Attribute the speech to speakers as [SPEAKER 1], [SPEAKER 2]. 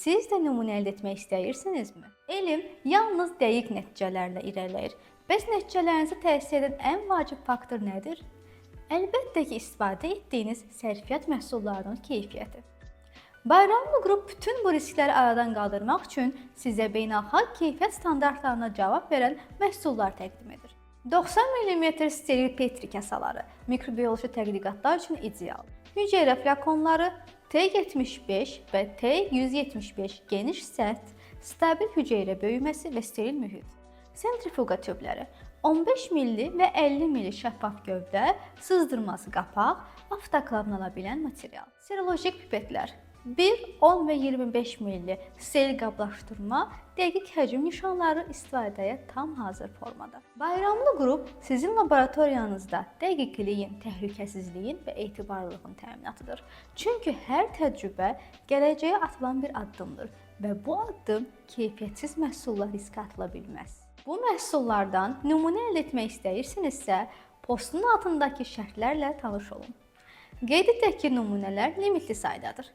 [SPEAKER 1] Siz də nümunə əldə etmək istəyirsinizmi? Elm yalnız dəqiq nəticələrlə irəliləyir. Bəs nəticələrinizi təsir edən ən vacib faktor nədir? Əlbəttə ki, istifadə etdiyiniz sərfiyyat məhsullarının keyfiyyəti. Bayramlı qrup bütün bu riskləri aradan qaldırmaq üçün sizə beynəlxalq keyfiyyət standartlarına cavab verən məhsullar təqdim edir. 90 mm steril petri kasaları mikrobiyoloji tədqiqatlar üçün ideal. Hüceyrə flakonları T75 və T175 geniş səth, stabil hüceyrə böyüməsi və steril mühit. Sentrifuqa tübləri 15 milli və 50 milli şəffaf gövdə, sızdırması qapaq, avtoklavlana bilən material. Serolojik pipetlər 1, 10 və 25 milli steril qablaşdırma, dəqiq həcm nişanları istifadəyə tam hazır formada. Bayramlı qrup sizin laboratoriyanızda dəqiqliyin, təhlükəsizliyin və etibarlılığın təminatıdır. Çünki hər təcrübə gələcəyə atılan bir addımdır və bu addım keyfiyyətsiz məhsulla riskə atıla bilməz. Bu məhsullardan nümunə əldə etmək istəyirsinizsə, postun altındakı şərtlərlə tanış olun. Qeyd edək ki, nümunələr limitli saydadır.